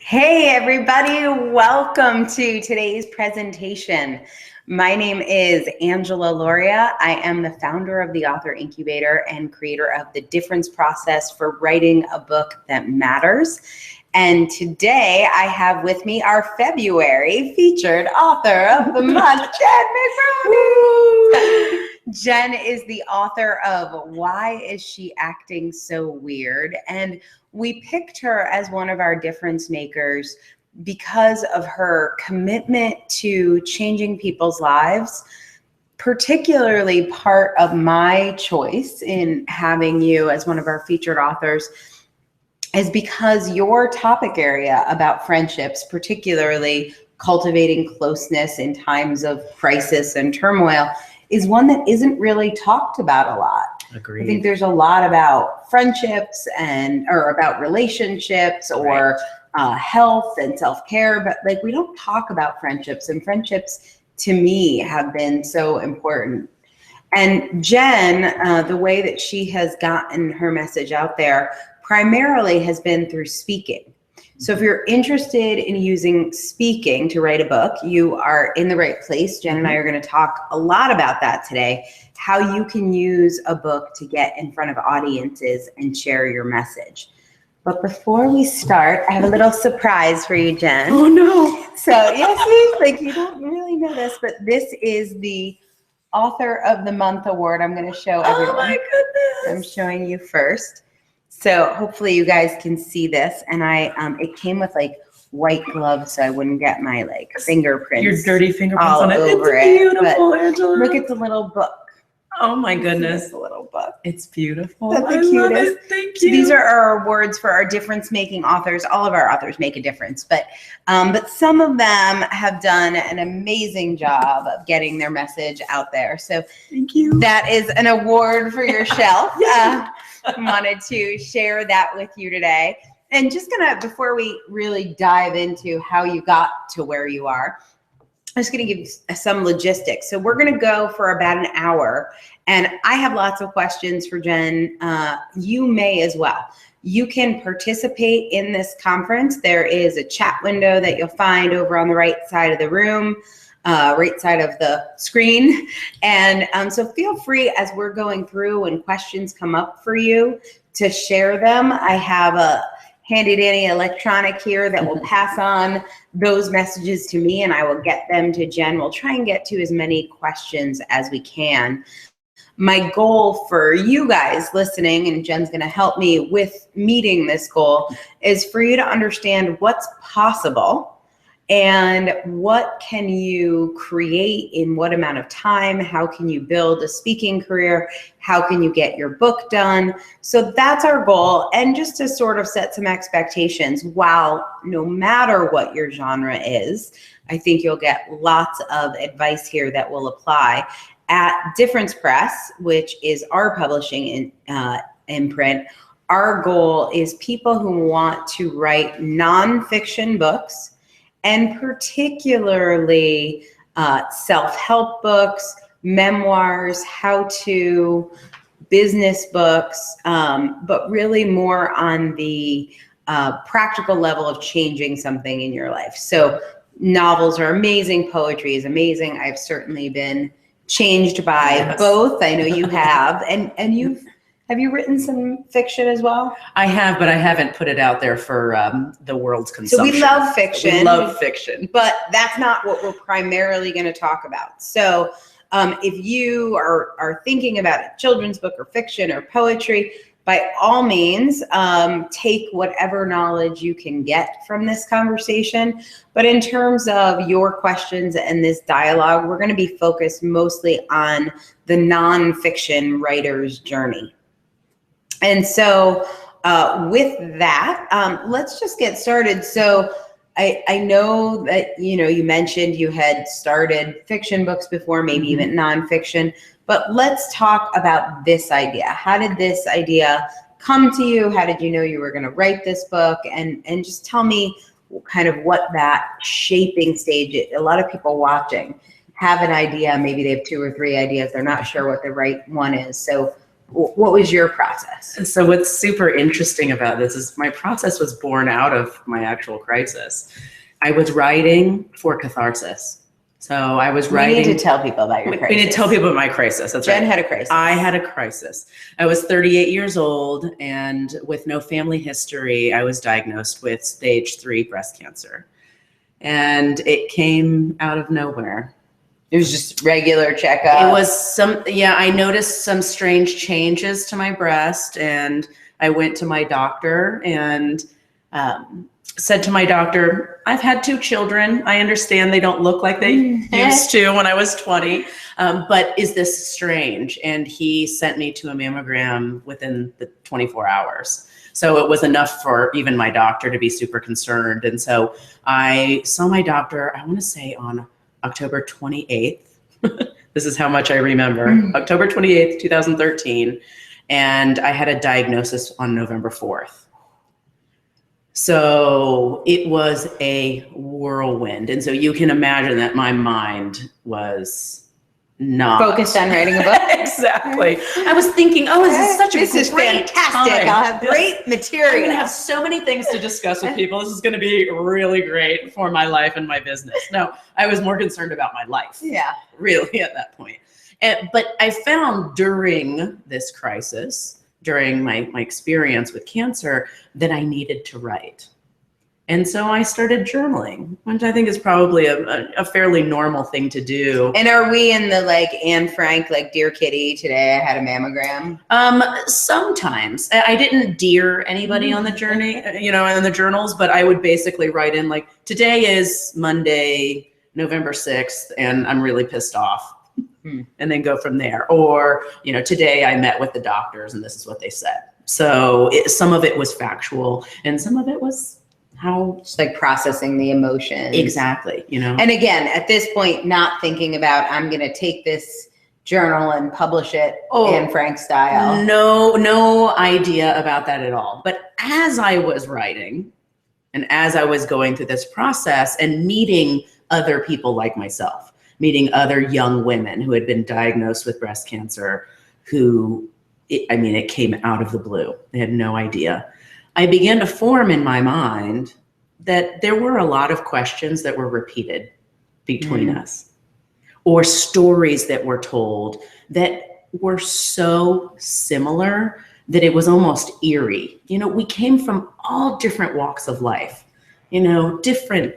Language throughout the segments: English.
Hey everybody, welcome to today's presentation. My name is Angela Loria. I am the founder of the Author Incubator and creator of the difference process for writing a book that matters. And today I have with me our February featured author of the month, Jenn McRobbie. Jenn is the author of Why Is She Acting So Weird? And we picked her as one of our difference makers because of her commitment to changing people's lives. Particularly part of my choice in having you as one of our featured authors is because your topic area about friendships, particularly cultivating closeness in times of crisis and turmoil, is one that isn't really talked about a lot. Agreed. I think there's a lot about friendships or about relationships or health and self-care, but like we don't talk about friendships, and friendships to me have been so important. And Jenn, the way that she has gotten her message out there primarily has been through speaking. So if you're interested in using speaking to write a book, you are in the right place. Jenn and I are going to talk a lot about that today, how you can use a book to get in front of audiences and share your message. But before we start, I have a little surprise for you, Jenn. Oh no. So yes, like you don't really know this, but this is the Author of the Month award. I'm going to show everyone. Oh my goodness. I'm showing you first. So hopefully you guys can see this. And it came with like white gloves so I wouldn't get my like fingerprints. Your dirty fingerprints all on it. over it's beautiful, Angela. Look at the little book. Oh my goodness. The little book. It's beautiful. That's the I love cutest. it. Thank So you. these are our awards for our difference-making authors. All of our authors make a difference, but some of them have done an amazing job of getting their message out there. So thank you. That is an award for your shelf. Wanted to share that with you today. And just before we really dive into how you got to where you are, I'm just going to give some logistics. So we're going to go for about an hour, and I have lots of questions for Jenn. You may as well. You can participate in this conference. There is a chat window that you'll find over on the right side of the room, right side of the screen. And so feel free as we're going through and questions come up for you to share them. I have a handy dandy electronic here that will pass on those messages to me, and I will get them to Jenn. We'll try and get to as many questions as we can. My goal for you guys listening, and Jenn's going to help me with meeting this goal, is for you to understand what's possible and what can you create in what amount of time. How can you build a speaking career? How can you get your book done? So that's our goal. And just to sort of set some expectations, while no matter what your genre is, I think you'll get lots of advice here that will apply. At Difference Press, which is our publishing imprint, our goal is people who want to write nonfiction books, and particularly self-help books, memoirs, how-to, business books, but really more on the practical level of changing something in your life. So novels are amazing, poetry is amazing. I've certainly been changed by both. I know you have, and have you written some fiction as well? I have, but I haven't put it out there for the world's consumption. So we love fiction. We love fiction. But that's not what we're primarily going to talk about. So if you are thinking about a children's book or fiction or poetry, by all means, take whatever knowledge you can get from this conversation. But in terms of your questions and this dialogue, we're going to be focused mostly on the nonfiction writer's journey. And so with that, let's just get started. So I know that, you mentioned you had started fiction books before, maybe even nonfiction, but let's talk about this idea. How did this idea come to you? How did you know you were going to write this book? And just tell me kind of what that shaping stage is. A lot of people watching have an idea. Maybe they have 2 or 3 ideas. They're not sure what the right one is. So what was your process? And so what's super interesting about this is my process was born out of my actual crisis. I was writing for catharsis. So I was writing. We need to tell people about your crisis. We need to tell people about my crisis. That's Jenn right. had a crisis. I had a crisis. I was 38 years old, and with no family history, I was diagnosed with stage 3 breast cancer. And it came out of nowhere. It was just regular checkup. It was I noticed some strange changes to my breast, and I went to my doctor and said to my doctor, I've had 2 children. I understand they don't look like they used to when I was 20, but is this strange? And he sent me to a mammogram within the 24 hours. So it was enough for even my doctor to be super concerned. And so I saw my doctor, I want to say on October 28th. This is how much I remember. October 28th, 2013. And I had a diagnosis on November 4th. So it was a whirlwind. And so you can imagine that my mind was not focused on writing a book. Exactly. I was thinking, oh, this is such a this is great fantastic. time. I'll have great material. I'm going to have so many things to discuss with people. This is going to be really great for my life and my business. No, I was more concerned about my life. Yeah. Really at that point. But I found during this crisis, during my experience with cancer, that I needed to write. And so I started journaling, which I think is probably a fairly normal thing to do. And are we in the like Anne Frank, like Dear Kitty, today I had a mammogram? Sometimes. I didn't dear anybody on the journey, in the journals, but I would basically write in like, today is Monday, November 6th, and I'm really pissed off. And then go from there. Or, today I met with the doctors and this is what they said. So some of it was factual and some of it was how just like processing the emotions. Exactly. And again, at this point, not thinking about, I'm going to take this journal and publish it Anne Frank style. No idea about that at all. But as I was writing and as I was going through this process and meeting other people like myself, meeting other young women who had been diagnosed with breast cancer, it came out of the blue. They had no idea. I began to form in my mind that there were a lot of questions that were repeated between us, or stories that were told that were so similar that it was almost eerie. We came from all different walks of life, different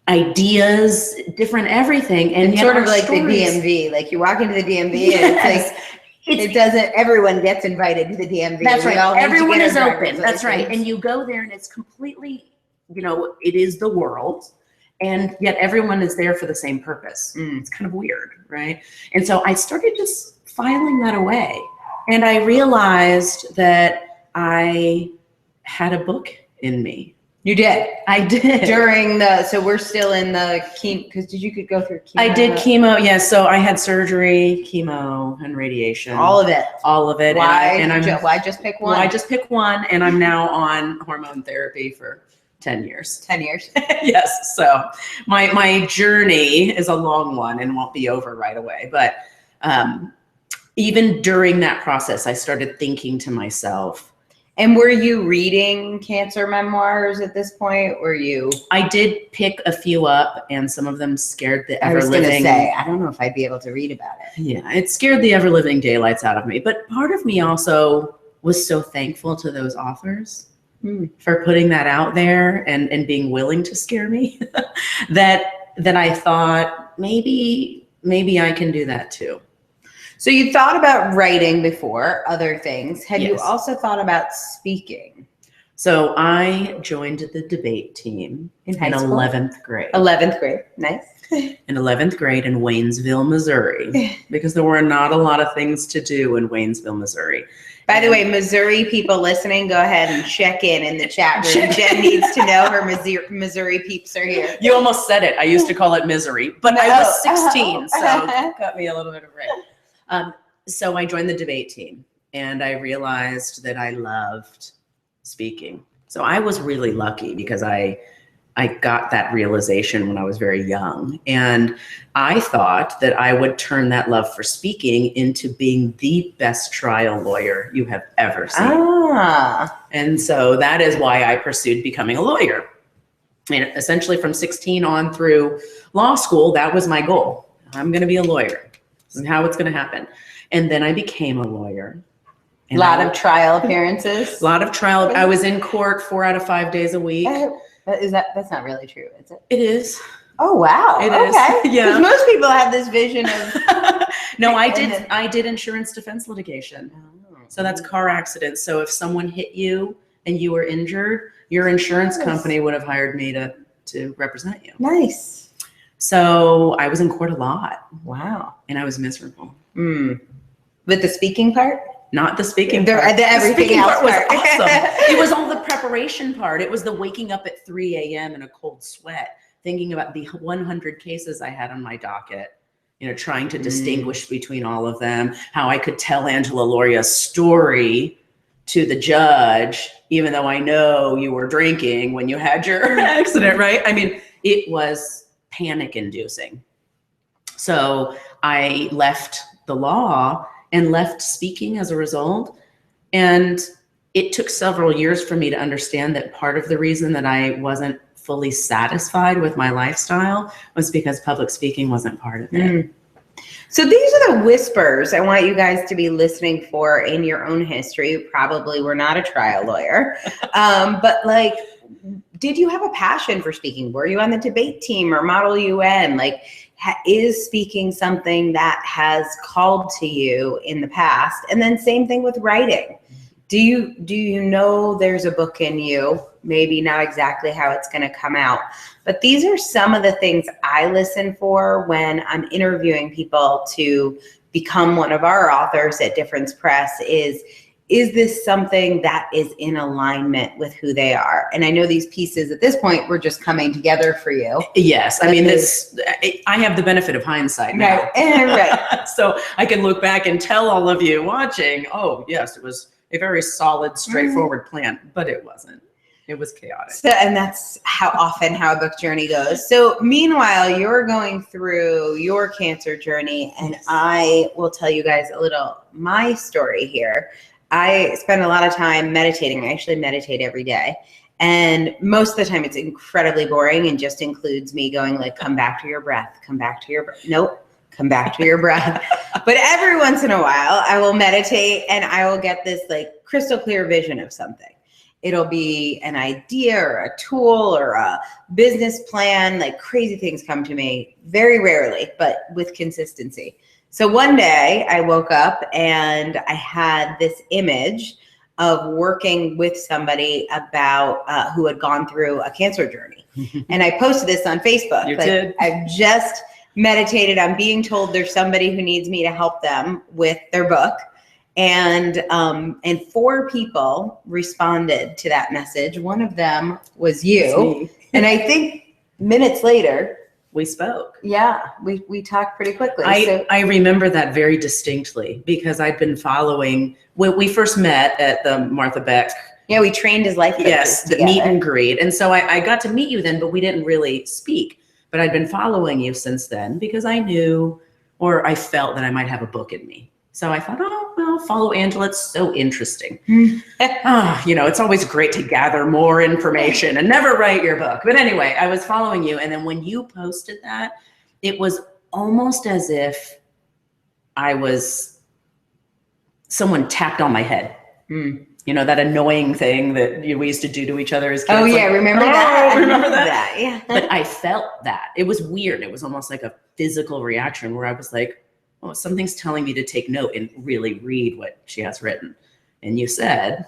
ideas, different everything. And it's sort of like stories. The DMV, like you walk into the DMV and it's like, everyone gets invited to the DMV. That's right. Everyone is open. That's right. And you go there and it's completely, it is the world. And yet everyone is there for the same purpose. It's kind of weird, right? And so I started just filing that away. And I realized that I had a book in me. You did? I did. So we're still in the chemo, because you could go through chemo? I did chemo, yeah. So I had surgery, chemo, and radiation. All of it? All of it. Why just pick one? Why just pick one? And I'm now on hormone therapy for 10 years. 10 years. Yes. So my journey is a long one and won't be over right away. But even during that process, I started thinking to myself. And were you reading cancer memoirs at this point? I did pick a few up, and some of them scared the ever-living. I was going to say, I don't know if I'd be able to read about it. Yeah, it scared the ever-living daylights out of me. But part of me also was so thankful to those authors for putting that out there and being willing to scare me that I thought maybe I can do that too. So you thought about writing before other things. Had you also thought about speaking? So I joined the debate team in 11th grade. 11th grade, nice. In 11th grade in Waynesville, Missouri, because there were not a lot of things to do in Waynesville, Missouri. By the way, Missouri people listening, go ahead and check in the chat room. Jenn needs to know her Missouri peeps are here. You almost said it. I used to call it misery, but I was 16, so got me a little bit of break. So I joined the debate team and I realized that I loved speaking. So I was really lucky because I I got that realization when I was very young. And I thought that I would turn that love for speaking into being the best trial lawyer you have ever seen. And so that is why I pursued becoming a lawyer. And essentially from 16 on through law school, that was my goal. I'm going to be a lawyer. This is how it's going to happen. And then I became a lawyer. A lot of trial appearances. A lot of trial. I was in court 4 out of 5 days a week. That's not really true, is it? It is. Oh, wow. It is. Yeah. Because most people have this vision of. No, I did insurance defense litigation. Oh. So that's car accidents. So if someone hit you and you were injured, your insurance company would have hired me to represent you. Nice. So I was in court a lot. Wow. And I was miserable. With the speaking part? Not the speaking part. Everything the speaking else part was awesome. It was all the preparation part. It was the waking up at 3 a.m. in a cold sweat, thinking about the 100 cases I had on my docket, trying to distinguish between all of them, how I could tell Angela Loria's story to the judge, even though I know you were drinking when you had your accident, right? I mean, it was panic inducing. So I left the law and left speaking as a result. And it took several years for me to understand that part of the reason that I wasn't fully satisfied with my lifestyle was because public speaking wasn't part of it. So these are the whispers I want you guys to be listening for in your own history. You probably were not a trial lawyer, but like, did you have a passion for speaking? Were you on the debate team or Model UN? Like, is speaking something that has called to you in the past? And then same thing with writing. Do you know there's a book in you? Maybe not exactly how it's going to come out, but these are some of the things I listen for when I'm interviewing people to become one of our authors at Difference Press. Is this something that is in alignment with who they are? And I know these pieces at this point were just coming together for you. Yes. I mean, I have the benefit of hindsight now. Right. So I can look back and tell all of you watching, oh, yes, it was a very solid, straightforward plan, but it wasn't. It was chaotic. So, and that's how a book journey goes. So meanwhile, you're going through your cancer journey, and I will tell you guys a little my story here. I spend a lot of time meditating. I actually meditate every day. And most of the time it's incredibly boring and just includes me going like, come back to your breath, come back to your breath. Nope, come back to your breath. But every once in a while I will meditate and I will get this like crystal clear vision of something. It'll be an idea or a tool or a business plan. Like crazy things come to me very rarely, but with consistency. So one day I woke up and I had this image of working with somebody about who had gone through a cancer journey. And I posted this on Facebook. You did. I've just meditated on being told there's somebody who needs me to help them with their book. And 4 people responded to that message. One of them was you. And I think minutes later, we spoke. Yeah, we talked pretty quickly. I remember that very distinctly because I'd been following when we first met at the Martha Beck. Yeah, we trained as life coaches. Yes, the meet and greet. And so I got to meet you then, but we didn't really speak. But I'd been following you since then because I knew or I felt that I might have a book in me. So I thought, oh, well, follow Angela. It's so interesting. It's always great to gather more information and never write your book. But anyway, I was following you. And then when you posted that, it was almost as if someone tapped on my head. That annoying thing that we used to do to each other as kids. Oh, yeah. Remember that? Remember that? That, yeah. But I felt that. It was weird. It was almost like a physical reaction where I was like, oh, something's telling me to take note and really read what she has written. And you said,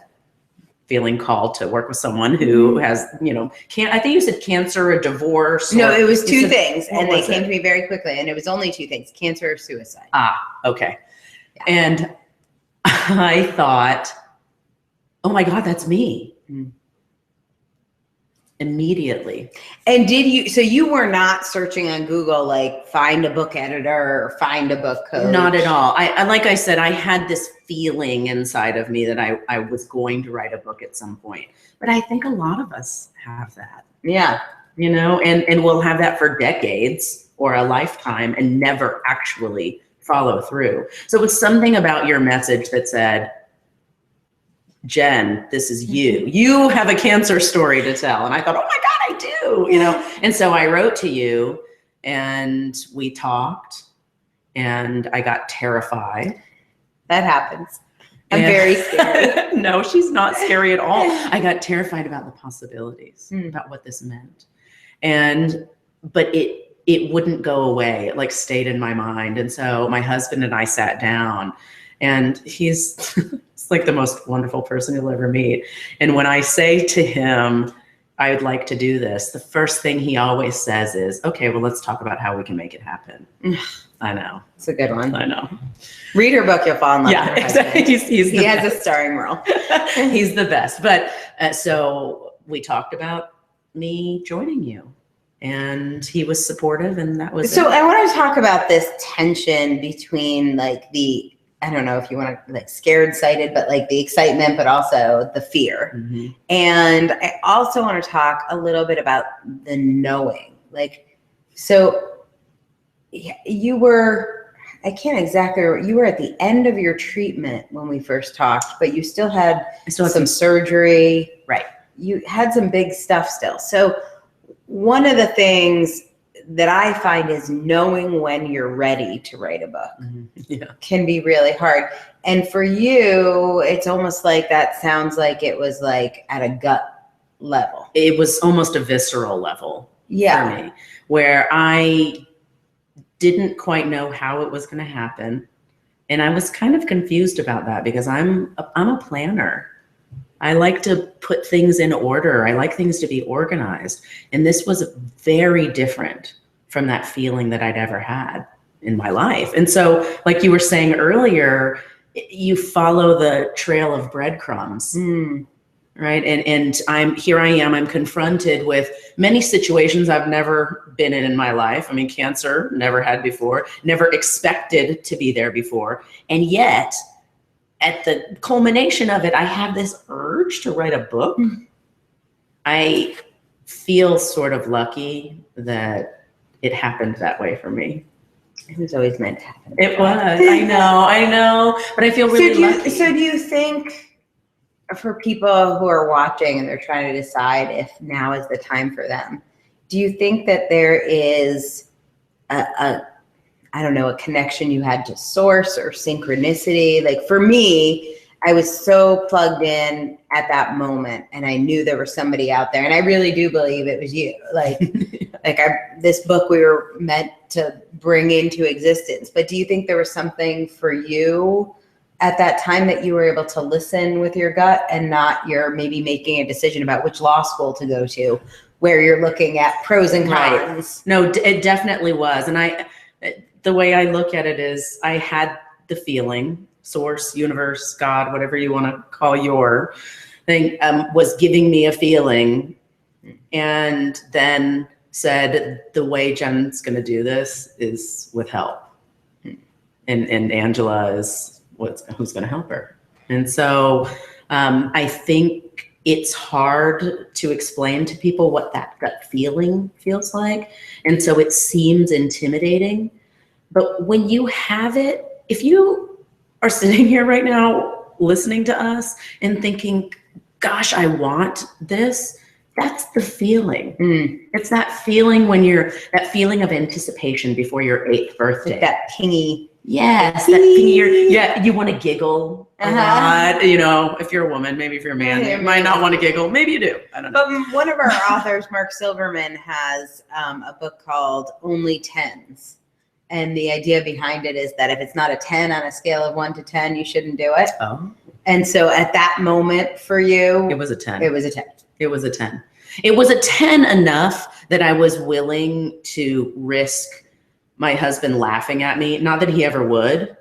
feeling called to work with someone who has, I think you said cancer or divorce. No, it was 2 things. And they came to me very quickly. And it was only 2 things, cancer or suicide. Okay. Yeah. And I thought, oh my God, that's me. Immediately. And so you were not searching on Google, like find a book editor or find a book coach? Not at all. Like I said, I had this feeling inside of me that I was going to write a book at some point, but I think a lot of us have that. Yeah. you know, and we'll have that for decades or a lifetime and never actually follow through. So it's something about your message that said, Jenn, this is you. You have a cancer story to tell. And I thought, oh my God, I do, you know? And so I wrote to you and we talked and I got terrified. That happens. I'm very scared. No, she's not scary at all. I got terrified about the possibilities, about what this meant. But it wouldn't go away. It like stayed in my mind. And so my husband and I sat down, and he's like the most wonderful person you'll ever meet. And when I say to him, I would like to do this, the first thing he always says is, okay, well, let's talk about how we can make it happen. I know. It's a good one. I know. Read her book, you'll fall in love with her. Exactly. He has a starring role. He's the best. But so we talked about me joining you, and he was supportive, and that was so it. I want to talk about this tension between like the, I don't know if you want to like scared sighted, but like the excitement, but also the fear. And I also want to talk a little bit about the knowing. Like, so you were, I can't exactly remember, you were at the end of your treatment when we first talked, but you still had some surgery. Right. You had some big stuff still. So one of the things that I find is knowing when you're ready to write a book can be really hard. And for you, it's almost like that sounds like it was like at a gut level. It was almost a visceral level for me, where I didn't quite know how it was going to happen. And I was kind of confused about that because I'm a planner. I like to put things in order. I like things to be organized. And this was very different from that feeling that I'd ever had in my life. And so, like you were saying earlier, you follow the trail of breadcrumbs, right? And I'm confronted with many situations I've never been in my life. I mean, cancer, never had before, never expected to be there before. And yet, at the culmination of it, I have this urge to write a book. I feel sort of lucky that it happened that way for me. It was always meant to happen. It was. I know. But I feel really lucky. So do you think for people who are watching and they're trying to decide if now is the time for them, do you think that there is a connection you had to source or synchronicity? Like for me, I was so plugged in at that moment and I knew there was somebody out there, and I really do believe it was you. Like, this book we were meant to bring into existence. But do you think there was something for you at that time that you were able to listen with your gut and not you're maybe making a decision about which law school to go to, where you're looking at pros and cons? Right. No, it definitely was. And the way I look at it is I had the feeling, source, universe, God, whatever you want to call your thing, was giving me a feeling, and then said, the way Jenn's going to do this is with help. And Angela is who's going to help her. And so I think it's hard to explain to people what that gut feeling feels like. And so it seems intimidating. But when you have it, if you are sitting here right now listening to us and thinking, gosh, I want this, that's the feeling. It's that feeling that feeling of anticipation before your 8th birthday. Like that pingy. Yes, that pingy. You want to giggle a lot. You know, if you're a woman, maybe if you're a man, you might not want to giggle. Maybe you do. I don't know. But one of our authors, Mark Silverman, has a book called Only Tens. And the idea behind it is that if it's not a 10 on a scale of 1 to 10, you shouldn't do it. Oh. And so at that moment for you, it was a 10. It was a 10. It was a 10. It was a 10 enough that I was willing to risk my husband laughing at me. Not that he ever would,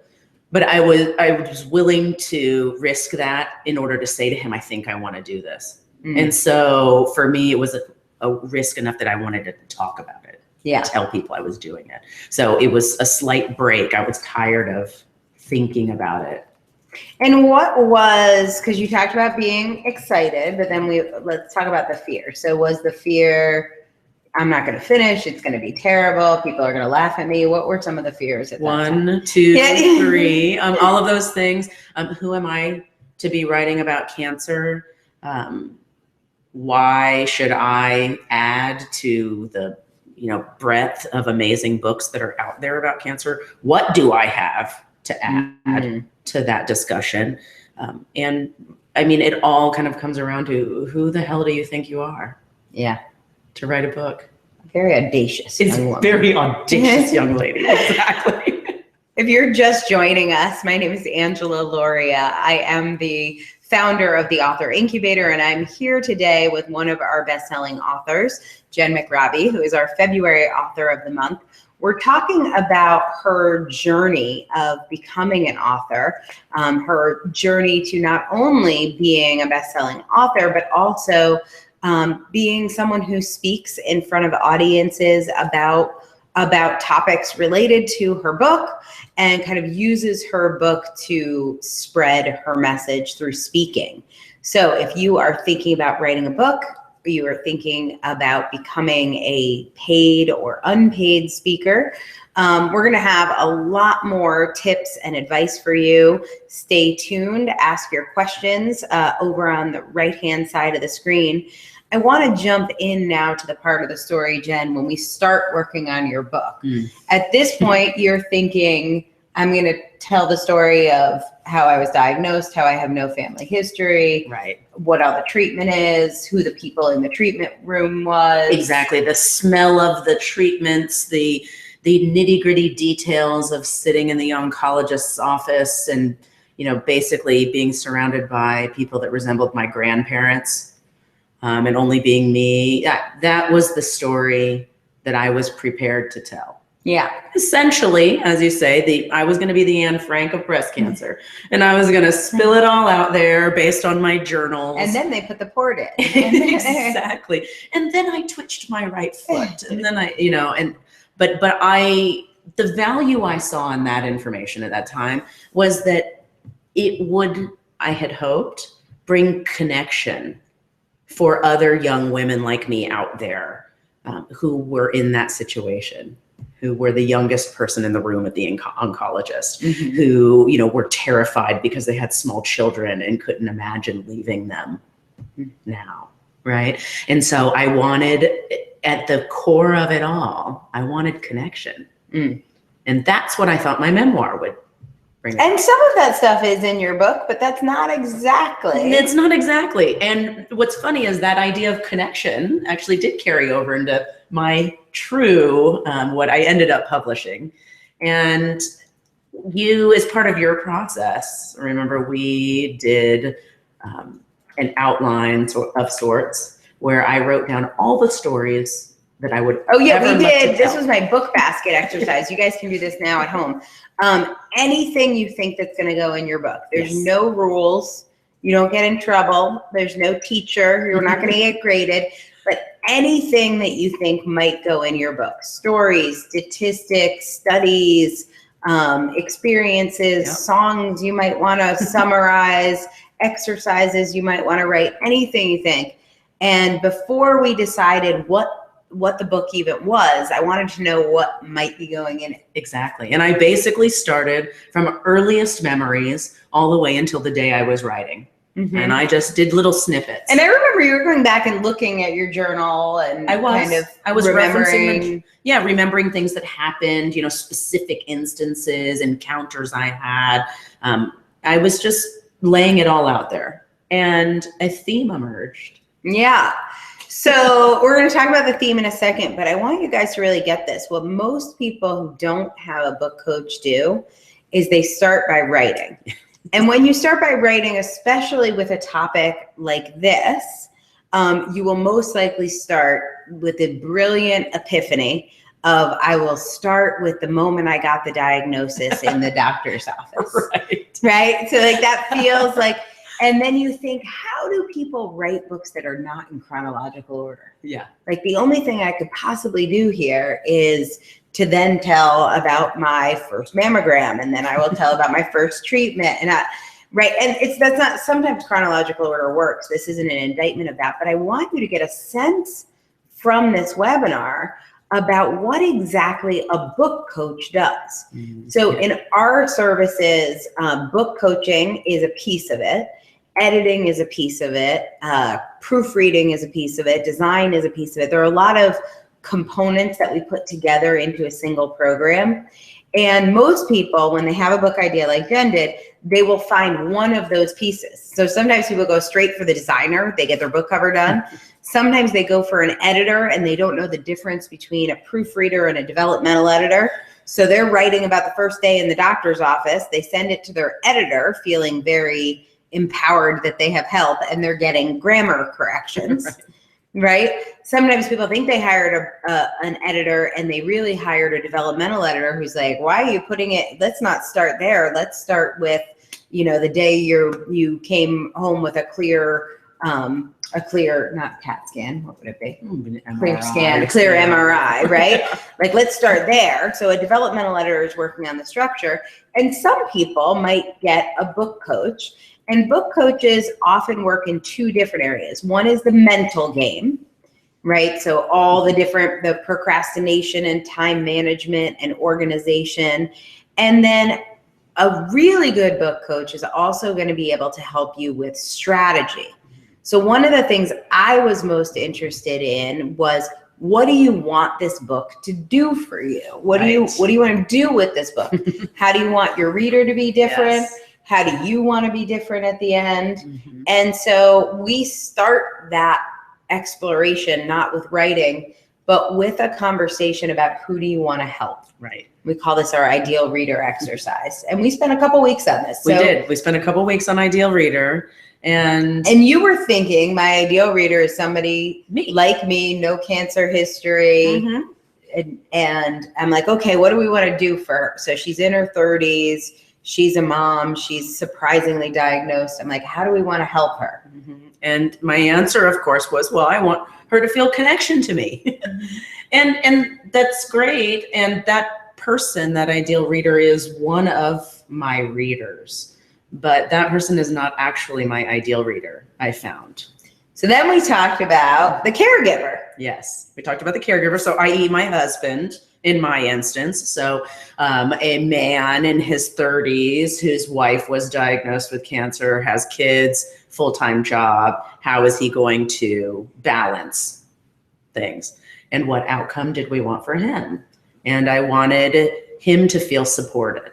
but I was willing to risk that in order to say to him, I think I want to do this. And so for me, it was a risk enough that I wanted to talk about it. Tell people I was doing it. So it was a slight break. I was tired of thinking about it. And what was, because you talked about being excited, but then let's talk about the fear. So was the fear, I'm not going to finish. It's going to be terrible. People are going to laugh at me. What were some of the fears at that time? 1, 2, 3, all of those things. Who am I to be writing about cancer? Why should I add to the breadth of amazing books that are out there about cancer? What do I have to add to that discussion? And I mean, it all kind of comes around to who the hell do you think you are? Yeah. To write a book. Very audacious. It's a very audacious young lady. Exactly. If you're just joining us, my name is Angela Loria. I am the founder of the Author Incubator, and I'm here today with one of our best-selling authors, Jenn McRobbie, who is our February Author of the Month. We're talking about her journey of becoming an author, her journey to not only being a best-selling author, but also being someone who speaks in front of audiences about topics related to her book and kind of uses her book to spread her message through speaking. So if you are thinking about writing a book, or you are thinking about becoming a paid or unpaid speaker, we're going to have a lot more tips and advice for you. Stay tuned. Ask your questions over on the right-hand side of the screen. I want to jump in now to the part of the story, Jenn, when we start working on your book. At this point, you're thinking, I'm going to tell the story of how I was diagnosed, how I have no family history, right? What all the treatment is, who the people in the treatment room was. Exactly. The smell of the treatments, the nitty-gritty details of sitting in the oncologist's office and, basically being surrounded by people that resembled my grandparents. And only being me. That was the story that I was prepared to tell. Yeah. Essentially, as you say, I was going to be the Anne Frank of breast cancer. And I was going to spill it all out there based on my journals. And then they put the port in. Exactly. And then I twitched my right foot. And then but the value I saw in that information at that time was that it would, I had hoped, bring connection for other young women like me out there who were in that situation, who were the youngest person in the room at the oncologist, who, were terrified because they had small children and couldn't imagine leaving them now, right? And so I wanted, at the core of it all, I wanted connection. And that's what I thought my memoir would bring. And some of that stuff is in your book, but that's not exactly. It's not exactly. And what's funny is that idea of connection actually did carry over into my true, what I ended up publishing. And you, as part of your process, remember we did an outline of sorts where I wrote down all the stories that I would. Oh yeah, we did. This was my book basket exercise. You guys can do this now at home. Anything you think that's going to go in your book. There's no rules. You don't get in trouble. There's no teacher. You're not going to get graded. But anything that you think might go in your book. Stories, statistics, studies, experiences, songs you might want to summarize, exercises you might want to write, anything you think. And before we decided what the book even was, I wanted to know what might be going in it. Exactly. And I basically started from earliest memories all the way until the day I was writing. And I just did little snippets. And I remember you were going back and looking at your journal and I was remembering. Remembering things that happened, specific instances, encounters I had. I was just laying it all out there. And a theme emerged. Yeah. So we're going to talk about the theme in a second, but I want you guys to really get this. What most people who don't have a book coach do is they start by writing. And when you start by writing, especially with a topic like this, you will most likely start with a brilliant epiphany of, I will start with the moment I got the diagnosis in the doctor's office. Right? So like that feels like, and then you think, how do people write books that are not in chronological order? Yeah. Like the only thing I could possibly do here is to then tell about my first mammogram, and then I will tell about my first treatment. And that's not, sometimes chronological order works. This isn't an indictment of that, but I want you to get a sense from this webinar about what exactly a book coach does. So in our services, book coaching is a piece of it. Editing is a piece of it. Proofreading is a piece of it. Design is a piece of it. There are a lot of components that we put together into a single program. And most people, when they have a book idea like Jen did, they will find one of those pieces. So sometimes people go straight for the designer. They get their book cover done. Sometimes they go for an editor and they don't know the difference between a proofreader and a developmental editor. So they're writing about the first day in the doctor's office. They send it to their editor feeling very empowered that they have help, and they're getting grammar corrections. Right? Sometimes people think they hired an editor and they really hired a developmental editor who's like, why are you putting it, let's not start there. Let's start with, you know, the day you came home with a clear, not CAT scan, what would it be? Clear scan, clear MRI, right? Like, let's start there. So a developmental editor is working on the structure, and some people might get a book coach. And book coaches often work in two different areas. One is the mental game, right? So all the procrastination and time management and organization. And then a really good book coach is also going to be able to help you with strategy. So one of the things I was most interested in was, what do you want this book to do for you? What do you want to do with this book? How do you want your reader to be different? Yes. How do you want to be different at the end? And so we start that exploration, not with writing, but with a conversation about who do you want to help? Right. We call this our ideal reader exercise. And we spent a couple weeks on this. We did. We spent a couple weeks on ideal reader. And you were thinking my ideal reader is somebody like me, no cancer history. And I'm like, okay, what do we want to do for her? So she's in her 30s. She's a mom. She's surprisingly diagnosed. I'm like, how do we want to help her? And my answer, of course, was, well, I want her to feel connection to me. and that's great. And that person, that ideal reader, is one of my readers. But that person is not actually my ideal reader, I found. So then we talked about the caregiver. Yes, we talked about the caregiver. So i.e. my husband, in my instance. So a man in his 30s whose wife was diagnosed with cancer, has kids, full-time job. How is he going to balance things? And what outcome did we want for him? And I wanted him to feel supported.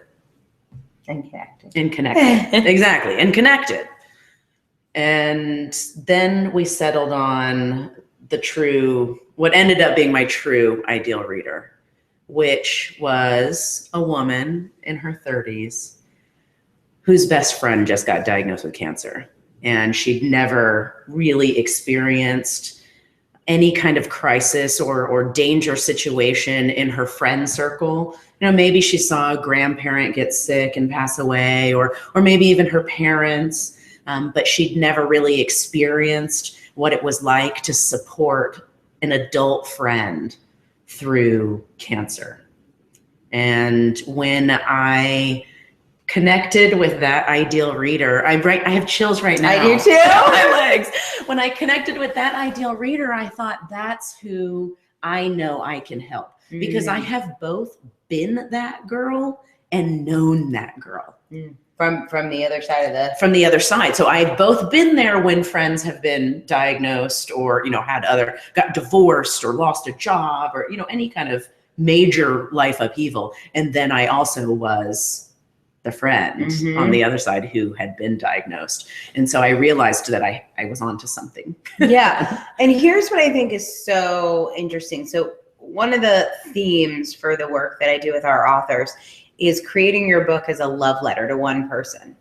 And connected. And connected. Exactly. And connected. And then we settled on what ended up being my true ideal reader, which was a woman in her 30s whose best friend just got diagnosed with cancer. And she'd never really experienced any kind of crisis or danger situation in her friend circle. You know, maybe she saw a grandparent get sick and pass away, or maybe even her parents, but she'd never really experienced what it was like to support an adult friend through cancer. And when I connected with that ideal reader, I have chills right now. I do too. My legs. When I connected with that ideal reader, I thought, that's who I know I can help, because I have both been that girl and known that girl. From the other side from the other side. So I've both been there when friends have been diagnosed, or, you know, got divorced or lost a job, or, you know, any kind of major life upheaval. And then I also was the friend on the other side who had been diagnosed. And so I realized that I was onto something. Yeah. And here's what I think is so interesting. So one of the themes for the work that I do with our authors is creating your book as a love letter to one person.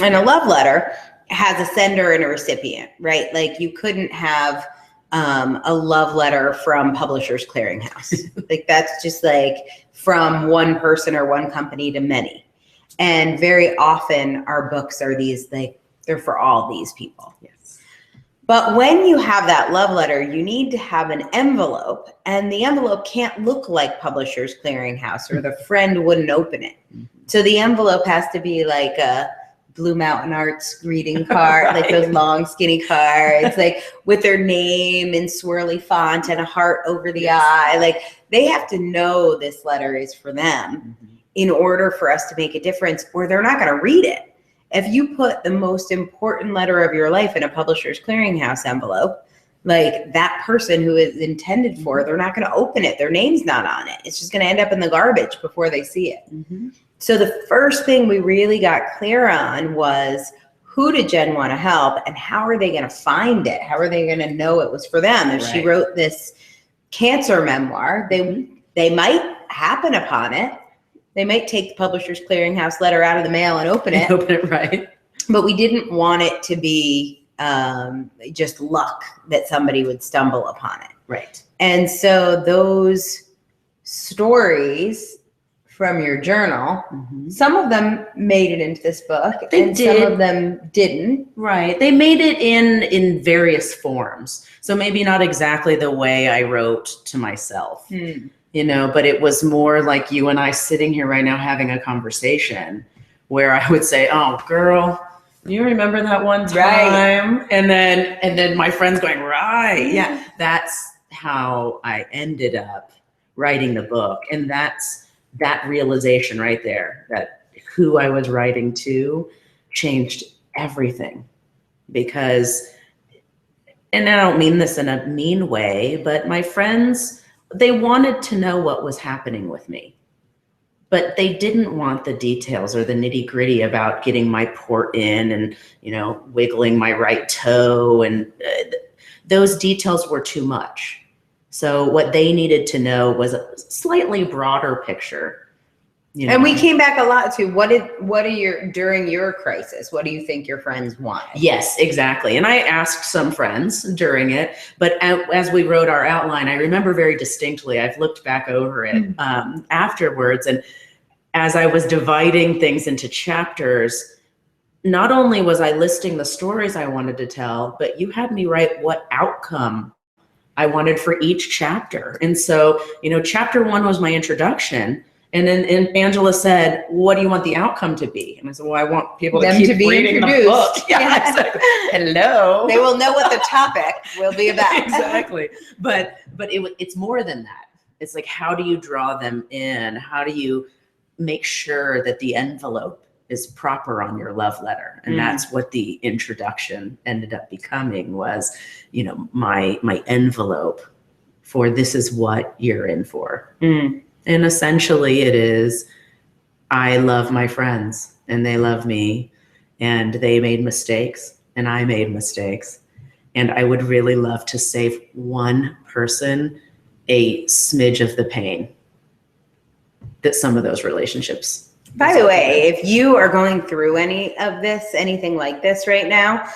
And a love letter has a sender and a recipient, right? Like, you couldn't have a love letter from Publishers Clearinghouse. Like, that's just like from one person or one company to many. And very often our books are these, like, they're for all these people. Yes. But when you have that love letter, you need to have an envelope, and the envelope can't look like Publishers Clearinghouse, or the friend wouldn't open it. So the envelope has to be like a Blue Mountain Arts greeting card, Right. like those long skinny cards, like with their name in swirly font and a heart over the eye. Like they have to know this letter is for them in order for us to make a difference, or they're not going to read it. If you put the most important letter of your life in a Publishers Clearinghouse envelope, like that person who is intended for, they're not going to open it. Their name's not on it. It's just going to end up in the garbage before they see it. So the first thing we really got clear on was, who did Jenn want to help and how are they going to find it? How are they going to know it was for them? If she wrote this cancer memoir, they might happen upon it. They might take the Publishers Clearinghouse letter out of the mail and open it. Right. But we didn't want it to be just luck that somebody would stumble upon it. Right. And so those stories from your journal, some of them made it into this book, and some of them didn't. Right. They made it in various forms. So maybe not exactly the way I wrote to myself, you know, but it was more like you and I sitting here right now having a conversation where I would say, oh, girl, you remember that one time? Right. And then my friends going, right. Yeah. That's how I ended up writing the book. And that's that realization right there, that who I was writing to changed everything. Because, and I don't mean this in a mean way, but my friends, they wanted to know what was happening with me, but they didn't want the details or the nitty gritty about getting my port in and, you know, wiggling my right toe. And those details were too much. So what they needed to know was a slightly broader picture. You know? And we came back a lot to during your crisis, what do you think your friends wanted? Yes, exactly. And I asked some friends during it, but as we wrote our outline, I remember very distinctly, I've looked back over it afterwards. And as I was dividing things into chapters, not only was I listing the stories I wanted to tell, but you had me write what outcome I wanted for each chapter. And so, you know, chapter 1 was my introduction. And then Angela said, what do you want the outcome to be? And I said, well, I want people to keep reading the book. Yeah. Exactly. Hello. They will know what the topic will be about. Exactly. But it's more than that. It's like, how do you draw them in? How do you make sure that the envelope is proper on your love letter? And that's what the introduction ended up becoming, was, you know, my envelope for this is what you're in for. And essentially it is, I love my friends and they love me, and they made mistakes and I made mistakes. And I would really love to save one person a smidge of the pain that some of those relationships. By the way, if you are going through anything like this right now,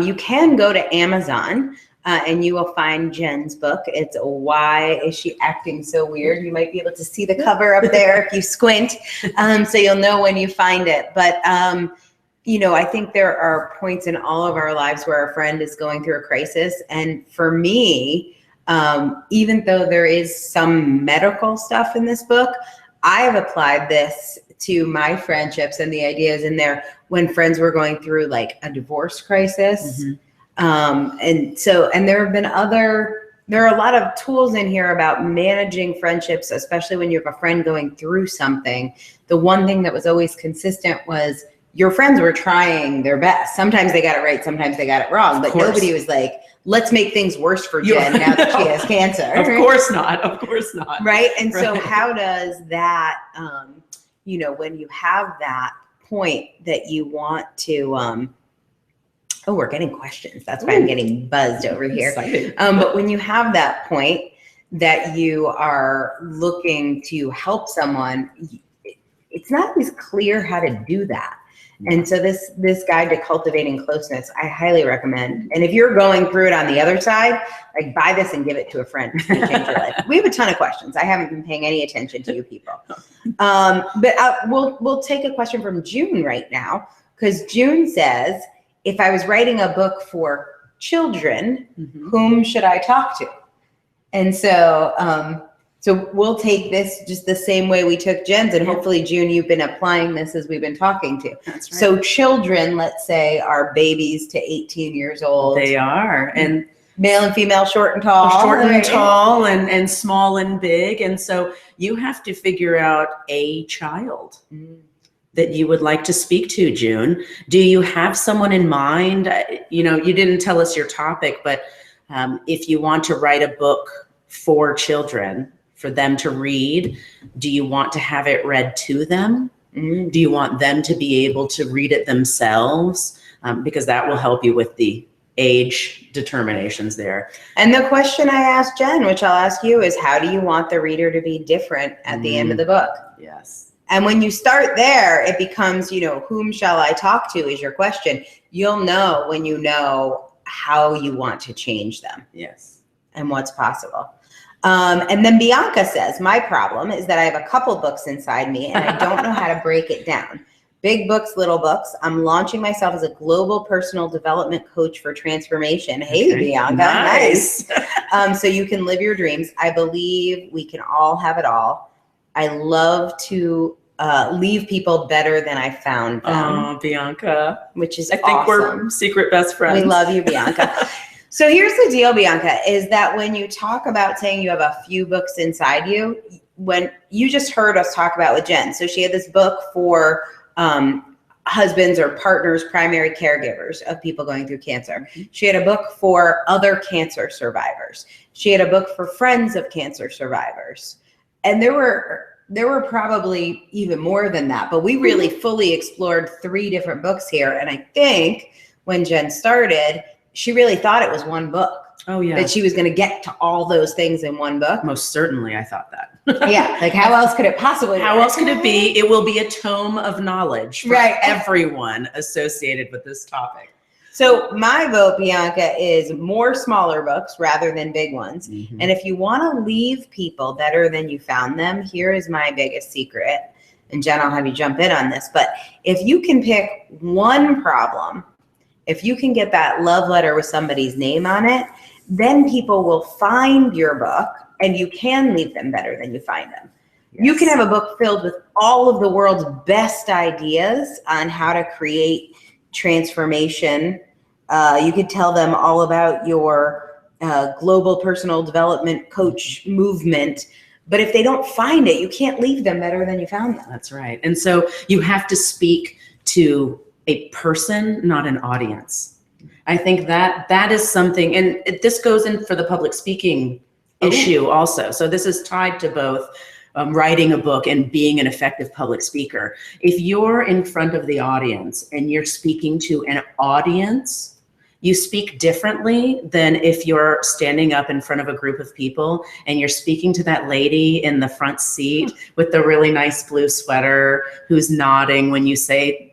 you can go to Amazon and you will find Jenn's book. It's Why Is She Acting So Weird? You might be able to see the cover up there if you squint, so you'll know when you find it. But, you know, I think there are points in all of our lives where our friend is going through a crisis. And for me, even though there is some medical stuff in this book, I have applied this to my friendships, and the ideas in there when friends were going through like a divorce crisis. And there have been there are a lot of tools in here about managing friendships, especially when you have a friend going through something. The one thing that was always consistent was your friends were trying their best. Sometimes they got it right, sometimes they got it wrong, but nobody was like, let's make things worse for Jenn now that she has cancer. Of course not. Of course not. Right. And so how does that, you know, when you have that point that you want to, oh, we're getting questions. That's why I'm getting buzzed over here. But when you have that point that you are looking to help someone, it's not always clear how to do that. And so this guide to cultivating closeness, I highly recommend. And if you're going through it on the other side, like, buy this and give it to a friend. It's gonna change your life. We have a ton of questions. I haven't been paying any attention to you people. But we'll take a question from June right now, because June says, if I was writing a book for children, whom should I talk to? And so So we'll take this just the same way we took Jen's, and hopefully, June, you've been applying this as we've been talking to. That's right. So children, let's say, are babies to 18 years old. They are. And male and female, short and tall. Short and tall and small and big. And so you have to figure out a child that you would like to speak to, June. Do you have someone in mind? You know, you didn't tell us your topic, but if you want to write a book for children, for them to read, do you want to have it read to them? Do you want them to be able to read it themselves? Because that will help you with the age determinations there. And the question I asked Jenn, which I'll ask you, is how do you want the reader to be different at the end of the book? Yes. And when you start there, it becomes, you know, whom shall I talk to is your question. You'll know when you know how you want to change them. Yes. And what's possible. And then Bianca says, my problem is that I have a couple books inside me and I don't know how to break it down. Big books, little books. I'm launching myself as a global personal development coach for transformation. Hey, Bianca. Nice. So you can live your dreams. I believe we can all have it all. I love to leave people better than I found them. Oh, Bianca. Which is I think we're secret best friends. We love you, Bianca. So here's the deal, Bianca, is that when you talk about saying you have a few books inside you, when you just heard us talk about with Jenn. So she had this book for husbands or partners, primary caregivers of people going through cancer. She had a book for other cancer survivors. She had a book for friends of cancer survivors. And there were probably even more than that, but we really fully explored 3 different books here. And I think when Jenn started, she really thought it was one book. Oh, yeah. That she was going to get to all those things in one book. Most certainly, I thought that. Yeah. Like, how else could it possibly be? How else could it be? It will be a tome of knowledge for everyone associated with this topic. So my vote, Bianca, is more smaller books rather than big ones. And if you want to leave people better than you found them, here is my biggest secret. And Jenn, I'll have you jump in on this. But if you can pick one problem, if you can get that love letter with somebody's name on it, then people will find your book and you can leave them better than you find them. Yes. You can have a book filled with all of the world's best ideas on how to create transformation. You could tell them all about your global personal development coach movement. But if they don't find it, you can't leave them better than you found them. That's right. And so you have to speak to a person, not an audience. I think that is something, and this goes in for the public speaking issue also. So this is tied to both writing a book and being an effective public speaker. If you're in front of the audience and you're speaking to an audience, you speak differently than if you're standing up in front of a group of people and you're speaking to that lady in the front seat with the really nice blue sweater who's nodding when you say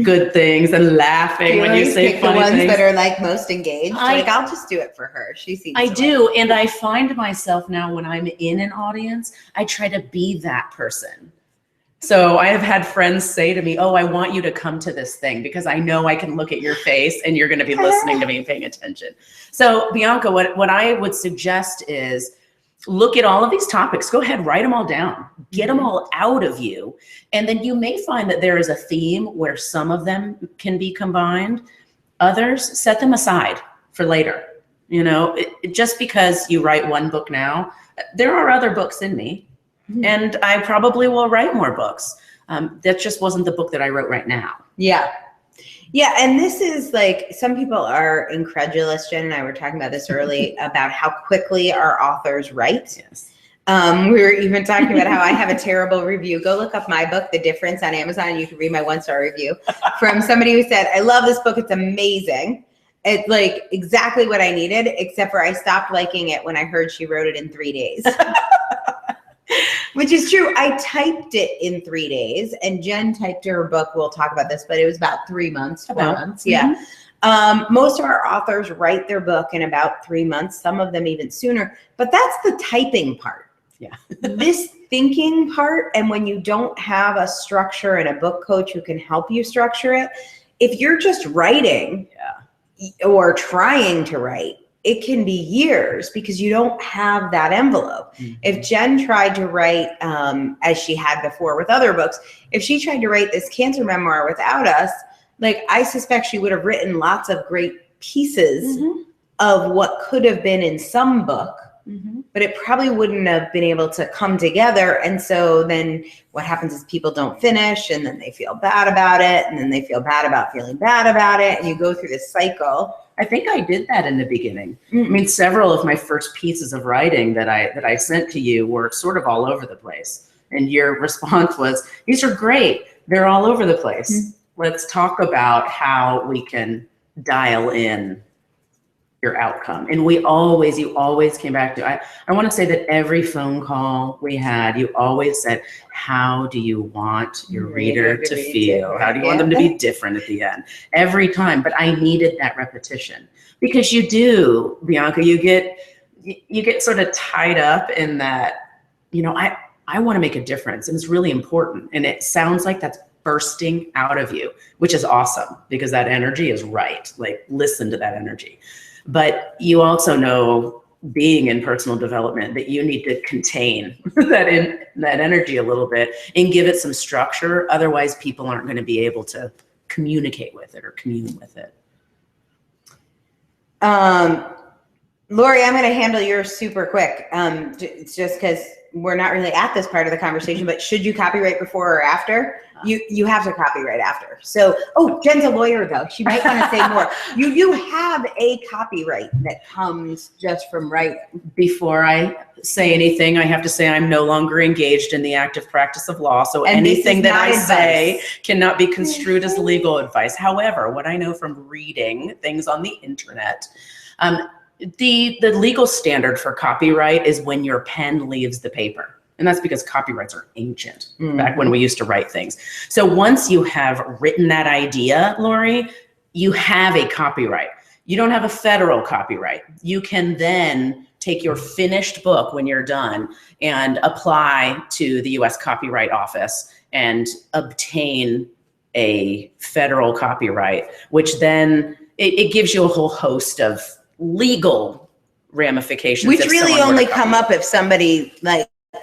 good things and laughing when you say funny the ones things. That are like most engaged. I'll just do it for her. She seems. I do, and I find myself now when I'm in an audience, I try to be that person. So I have had friends say to me, "Oh, I want you to come to this thing because I know I can look at your face and you're going to be listening to me and paying attention." So Bianca, what I would suggest is, look at all of these topics. Go ahead, write them all down. Get them all out of you. And then you may find that there is a theme where some of them can be combined. Others, set them aside for later. You know, just because you write one book now, there are other books in me. And I probably will write more books. That just wasn't the book that I wrote right now. Yeah. Yeah, and this is like, some people are incredulous. Jenn and I were talking about this early about how quickly our authors write. Yes. We were even talking about how I have a terrible review. Go look up my book, The Difference, on Amazon, and you can read my 1-star review from somebody who said, I love this book. It's amazing. It's like exactly what I needed, except for I stopped liking it when I heard she wrote it in 3 days. Which is true. I typed it in 3 days, and Jenn typed her book. We'll talk about this, but it was about 3 months, 4 months. Yeah. Most of our authors write their book in about 3 months, some of them even sooner, but that's the typing part. Yeah. This thinking part, and when you don't have a structure and a book coach who can help you structure it, if you're just writing or trying to write, it can be years because you don't have that envelope. If Jenn tried to write, as she had before with other books, if she tried to write this cancer memoir without us, like I suspect she would have written lots of great pieces of what could have been in some book, but it probably wouldn't have been able to come together. And so then what happens is people don't finish, and then they feel bad about it, and then they feel bad about feeling bad about it, and you go through this cycle. I think I did that in the beginning. I mean, several of my first pieces of writing that I sent to you were sort of all over the place. And your response was, these are great. They're all over the place. Let's talk about how we can dial in your outcome. And you always came back to, I want to say that every phone call we had, you always said, how do you want your reader to feel? How do you want them to be different at the end? Every time. But I needed that repetition because you do, Bianca, you get sort of tied up in that, I want to make a difference, and it's really important. And it sounds like that's bursting out of you, which is awesome because that energy is right. Like, listen to that energy. But you also know, being in personal development, that you need to contain that energy a little bit and give it some structure. Otherwise, people aren't going to be able to communicate with it or commune with it. Lori, I'm going to handle yours super quick. It's just because we're not really at this part of the conversation, but should you copyright before or after? You have to copyright after. So, Jenn's a lawyer though. She might want to say more. You have a copyright that comes just from writing. Before I say anything, I have to say I'm no longer engaged in the active practice of law. So anything that I say cannot be construed as legal advice. However, what I know from reading things on the internet, the legal standard for copyright is when your pen leaves the paper. And that's because copyrights are ancient, back when we used to write things. So once you have written that idea, Lori, you have a copyright. You don't have a federal copyright. You can then take your finished book when you're done and apply to the US Copyright Office and obtain a federal copyright, which then it gives you a whole host of legal ramifications. Which really only come up if somebody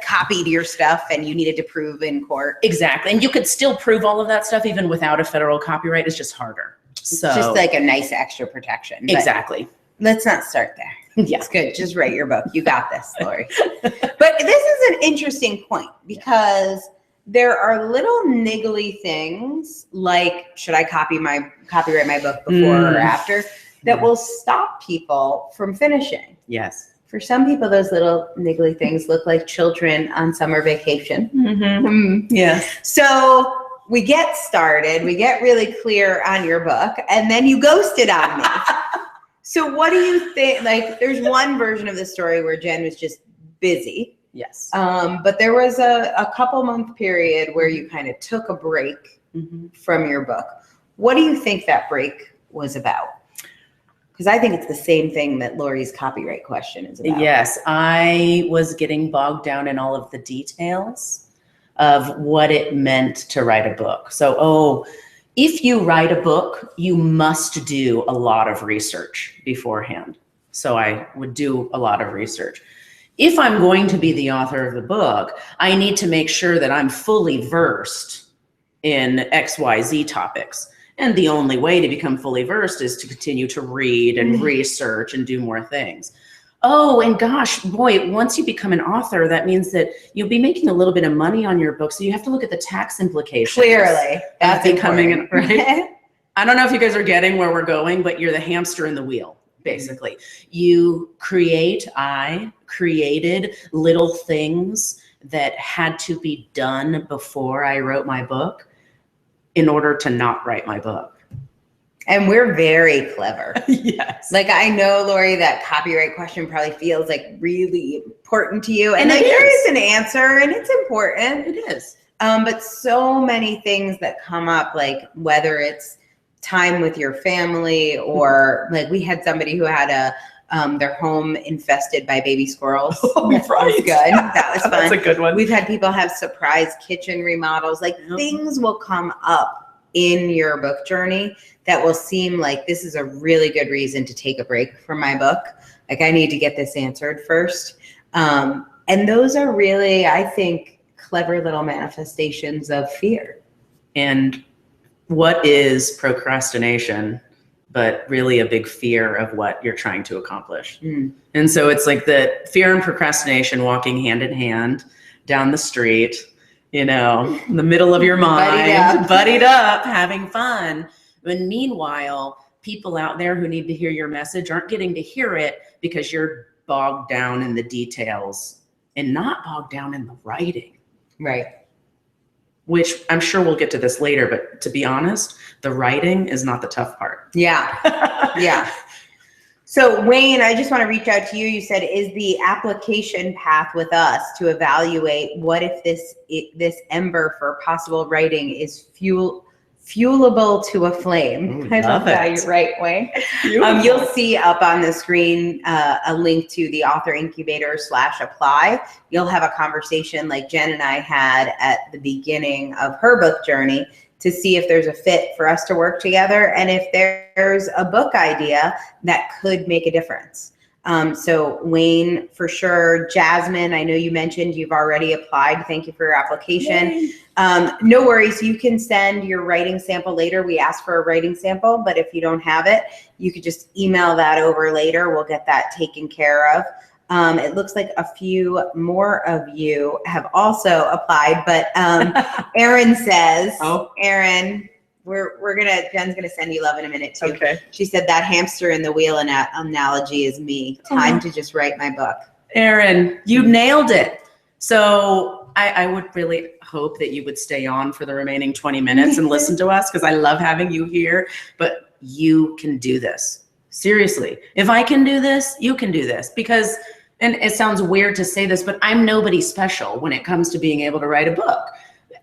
copied your stuff and you needed to prove in court. Exactly. And you could still prove all of that stuff even without a federal copyright. It's just harder. So it's just like a nice extra protection. Exactly. Let's not start there. Yeah. It's good. Just write your book. You got this, Lori. But this is an interesting point because there are little niggly things like, should I copyright my book before or after, that will stop people from finishing. Yes. For some people, those little niggly things look like children on summer vacation. Yes. So we get started, we get really clear on your book, and then you ghosted on me. So what do you think? Like, there's one version of the story where Jenn was just busy. Yes. But there was a couple month period where you kind of took a break from your book. What do you think that break was about? Because I think it's the same thing that Lori's copyright question is about. Yes, I was getting bogged down in all of the details of what it meant to write a book. So, if you write a book, you must do a lot of research beforehand. So I would do a lot of research. If I'm going to be the author of the book, I need to make sure that I'm fully versed in XYZ topics. And the only way to become fully versed is to continue to read and research and do more things. Oh, and gosh, boy, once you become an author, that means that you'll be making a little bit of money on your book. So you have to look at the tax implications. Clearly. That's becoming, right? I don't know if you guys are getting where we're going, but you're the hamster in the wheel, basically. I created little things that had to be done before I wrote my book in order to not write my book. And we're very clever. Yes. Like, I know, Lori, that copyright question probably feels like really important to you. And like, there is an answer, and it's important. It is. But so many things that come up, like whether it's time with your family or like we had somebody who had their home infested by baby squirrels. Oh, that right. was good. That was fun. That's a good one. We've had people have surprise kitchen remodels. Like things will come up in your book journey that will seem like this is a really good reason to take a break from my book. Like, I need to get this answered first. And those are really, I think, clever little manifestations of fear. And what is procrastination, but really a big fear of what you're trying to accomplish? And so it's like the fear and procrastination walking hand in hand down the street, you know, in the middle of your mind, buddied up, having fun. And meanwhile, people out there who need to hear your message aren't getting to hear it because you're bogged down in the details and not bogged down in the writing. Right. Which I'm sure we'll get to this later, but to be honest, the writing is not the tough part. Yeah. Yeah. So Wayne, I just want to reach out to you. You said, is the application path with us to evaluate what if this ember for possible writing is fuelable to a flame? Ooh, I love how you write, Wayne. You'll see up on the screen a link to the author incubator /apply. You'll have a conversation like Jen and I had at the beginning of her book journey to see if there's a fit for us to work together and if there's a book idea that could make a difference. So Wayne, for sure. Jasmine, I know you mentioned you've already applied. Thank you for your application. No worries. You can send your writing sample later. We asked for a writing sample, but if you don't have it, you could just email that over later. We'll get that taken care of. It looks like a few more of you have also applied, but Erin says, Erin, Jen's gonna send you love in a minute too. Okay. She said that hamster in the wheel analogy is me. Time to just write my book. Erin, you nailed it. So I would really hope that you would stay on for the remaining 20 minutes and listen to us, because I love having you here, but you can do this. Seriously. If I can do this, you can do this. Because, and it sounds weird to say this, but I'm nobody special when it comes to being able to write a book.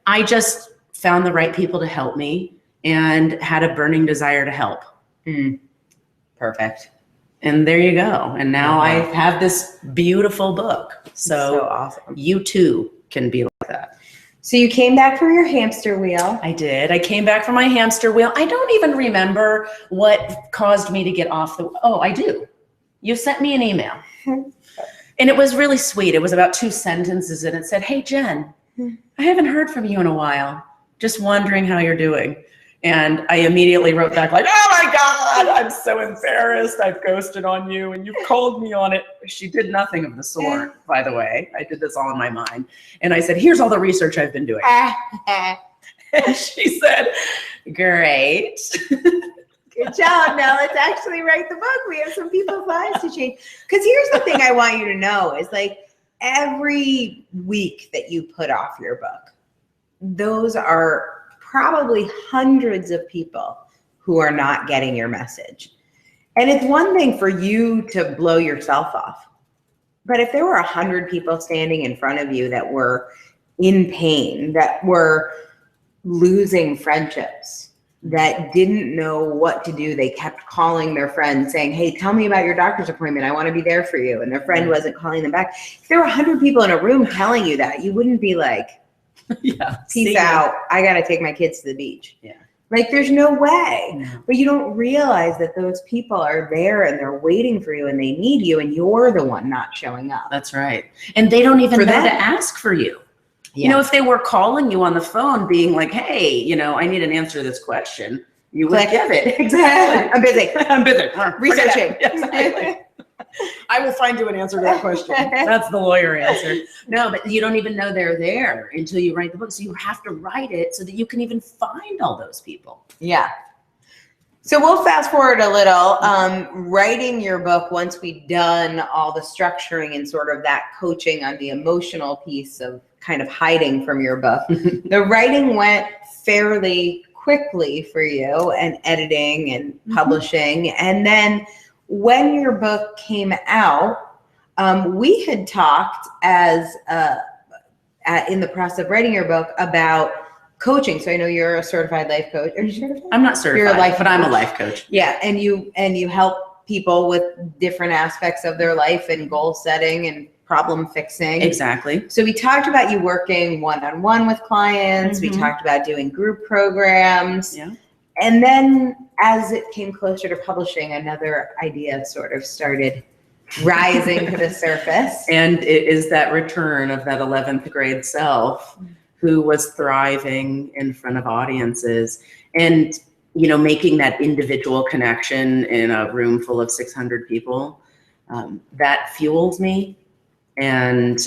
I just found the right people to help me and had a burning desire to help. Perfect. And there you go. And now I have this beautiful book. So awesome. You too can be like that. So you came back from your hamster wheel. I did. I came back from my hamster wheel. I don't even remember what caused me to get off the, oh, I do. You sent me an email. And it was really sweet. It was about 2 sentences and it said, "Hey, Jen, I haven't heard from you in a while. Just wondering how you're doing." And I immediately wrote back like, "Oh my God, I'm so embarrassed. I've ghosted on you and you've called me on it." She did nothing of the sort, by the way. I did this all in my mind. And I said, "Here's all the research I've been doing." And she said, "Great." Good job. Now let's actually write the book. We have some people's lives to change. Because here's the thing I want you to know is, like, every week that you put off your book, those are probably hundreds of people who are not getting your message. And it's one thing for you to blow yourself off, but if there were 100 people standing in front of you that were in pain, that were losing friendships, that didn't know what to do, they kept calling their friend saying, "Hey, tell me about your doctor's appointment. I want to be there for you." And their friend wasn't calling them back. If there were 100 people in a room telling you that, you wouldn't be like, "Peace out. I got to take my kids to the beach." Yeah. Like, there's no way. No. But you don't realize that those people are there and they're waiting for you and they need you, and you're the one not showing up. That's right. And they don't even know to ask for you. Yeah. You know, if they were calling you on the phone being like, "Hey, you know, I need an answer to this question," you would give it. Exactly. I'm busy. I'm busy. Researching. Exactly. I will find you an answer to that question. That's the lawyer answer. No, but you don't even know they're there until you write the book. So you have to write it so that you can even find all those people. Yeah. So we'll fast forward a little. Writing your book, once we've done all the structuring and sort of that coaching on the emotional piece of kind of hiding from your book, the writing went fairly quickly for you, and editing and publishing. And then when your book came out, we had talked as in the process of writing your book about coaching. So I know you're a certified life coach. Are you certified? I'm not certified, you're a life but coach. I'm a life coach. Yeah, and you help people with different aspects of their life and goal setting and problem fixing. Exactly. So we talked about you working one-on-one with clients. We talked about doing group programs. Yeah. And then as it came closer to publishing, another idea sort of started rising to the surface. And it is that return of that 11th grade self who was thriving in front of audiences and, you know, making that individual connection in a room full of 600 people. That fuels me. And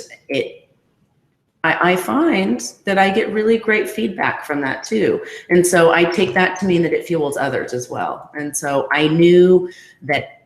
I find that I get really great feedback from that too. And so I take that to mean that it fuels others as well. And so I knew that